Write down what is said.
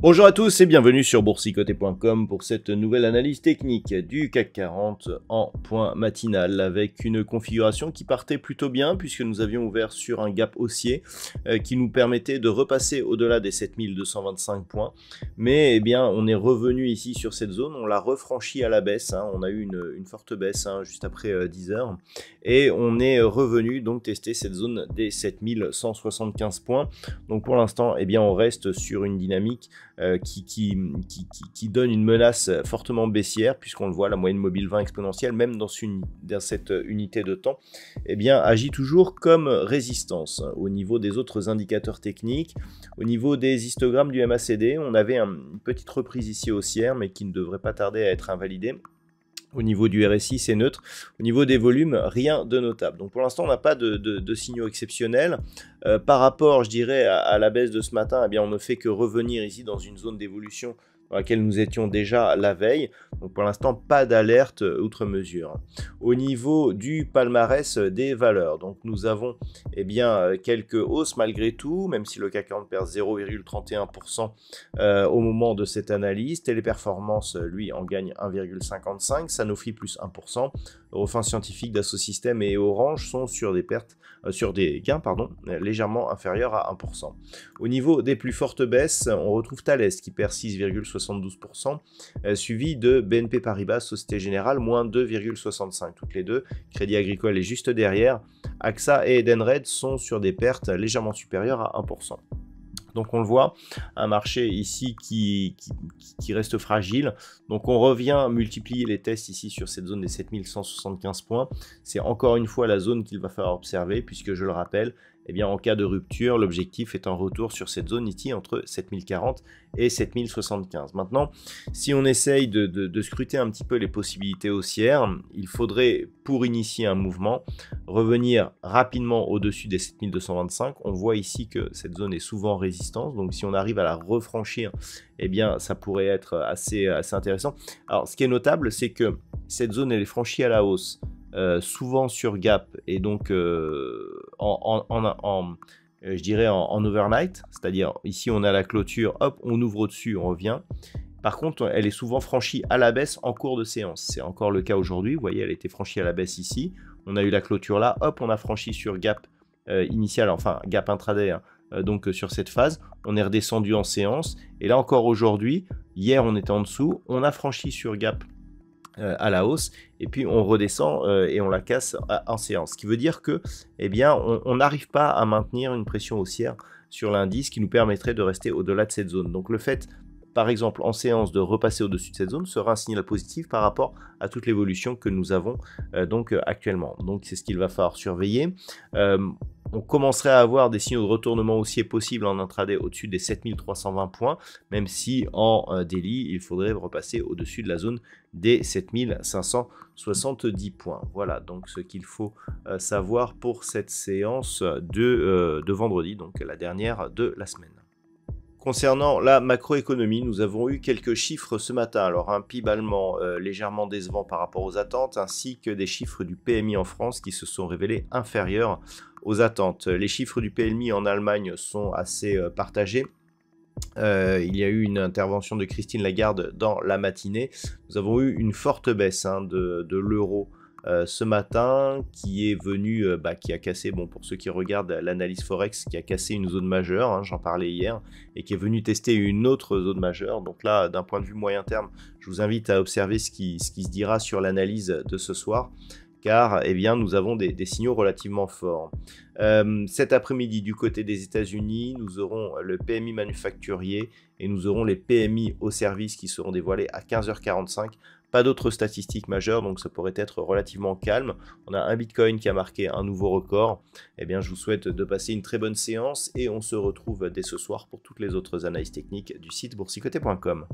Bonjour à tous et bienvenue sur boursicoté.com pour cette nouvelle analyse technique du CAC 40 en point matinal avec une configuration qui partait plutôt bien puisque nous avions ouvert sur un gap haussier qui nous permettait de repasser au-delà des 7225 points. Mais eh bien, on est revenu ici sur cette zone, on l'a refranchi à la baisse, on a eu une forte baisse juste après 10 heures et on est revenu donc tester cette zone des 7175 points. Donc pour l'instant, eh bien, on reste sur une dynamique qui donne une menace fortement baissière, puisqu'on le voit, la moyenne mobile 20 exponentielle, même dans cette unité de temps, eh bien, agit toujours comme résistance. Au niveau des autres indicateurs techniques, au niveau des histogrammes du MACD, on avait une petite reprise ici haussière, mais qui ne devrait pas tarder à être invalidée. Au niveau du RSI, c'est neutre. Au niveau des volumes, rien de notable. Donc pour l'instant, on n'a pas de signaux exceptionnels. Par rapport, je dirais, à la baisse de ce matin, eh bien, on ne fait que revenir ici dans une zone d'évolution dans laquelle nous étions déjà la veille. Donc pour l'instant, pas d'alerte outre mesure. Au niveau du palmarès des valeurs, donc nous avons eh bien, quelques hausses malgré tout, même si le CAC 40 perd 0,31% au moment de cette analyse. Téléperformance, lui, en gagne 1,55%. Sanofi plus 1%. Eurofins Scientifique, Dassault Systèmes et Orange sont sur des gains légèrement inférieurs à 1%. Au niveau des plus fortes baisses, on retrouve Thales qui perd 6,72%, suivi de BNP Paribas, Société Générale, moins 2,65%, toutes les deux. Crédit Agricole est juste derrière. AXA et Edenred sont sur des pertes légèrement supérieures à 1%. Donc on le voit, un marché ici qui reste fragile. Donc on revient multiplier les tests ici sur cette zone des 7175 points. C'est encore une fois la zone qu'il va falloir observer puisque je le rappelle, eh bien, en cas de rupture, l'objectif est un retour sur cette zone ici entre 7040 et 7075. Maintenant, si on essaye de scruter un petit peu les possibilités haussières, il faudrait, pour initier un mouvement, revenir rapidement au-dessus des 7225. On voit ici que cette zone est souvent en résistance, donc si on arrive à la refranchir, eh bien, ça pourrait être assez intéressant. Alors, ce qui est notable, c'est que cette zone, elle est franchie à la hausse. Souvent sur gap et donc je dirais en overnight, c'est-à-dire ici on a la clôture, hop, on ouvre au-dessus, on revient. Par contre, elle est souvent franchie à la baisse en cours de séance. C'est encore le cas aujourd'hui, vous voyez, elle a été franchie à la baisse ici. On a eu la clôture là, hop, on a franchi sur gap initial, enfin gap intraday, donc sur cette phase. On est redescendu en séance et là encore aujourd'hui, hier on était en dessous, on a franchi sur gap à la hausse et puis on redescend et on la casse en séance, ce qui veut dire que eh bien on n'arrive pas à maintenir une pression haussière sur l'indice qui nous permettrait de rester au-delà de cette zone. Donc le fait par exemple en séance de repasser au-dessus de cette zone sera un signal positif par rapport à toute l'évolution que nous avons actuellement. Donc c'est ce qu'il va falloir surveiller. On commencerait à avoir des signaux de retournement haussier possibles en intraday au-dessus des 7320 points, même si en daily, il faudrait repasser au-dessus de la zone des 7570 points. Voilà donc ce qu'il faut savoir pour cette séance de vendredi, donc la dernière de la semaine. Concernant la macroéconomie, nous avons eu quelques chiffres ce matin. Alors un PIB allemand légèrement décevant par rapport aux attentes, ainsi que des chiffres du PMI en France qui se sont révélés inférieurs aux attentes. Les chiffres du PMI en Allemagne sont assez partagés. Il y a eu une intervention de Christine Lagarde dans la matinée. Nous avons eu une forte baisse de l'euro ce matin qui est venu, qui a cassé, bon pour ceux qui regardent l'analyse Forex, qui a cassé une zone majeure, j'en parlais hier, et qui est venu tester une autre zone majeure. Donc là, d'un point de vue moyen terme, je vous invite à observer ce qui se dira sur l'analyse de ce soir, car eh bien, nous avons des signaux relativement forts. Cet après-midi, du côté des États-Unis, nous aurons le PMI manufacturier et nous aurons les PMI au service qui seront dévoilés à 15h45. Pas d'autres statistiques majeures, donc ça pourrait être relativement calme. On a un Bitcoin qui a marqué un nouveau record. Eh bien, je vous souhaite de passer une très bonne séance et on se retrouve dès ce soir pour toutes les autres analyses techniques du site boursicoté.com.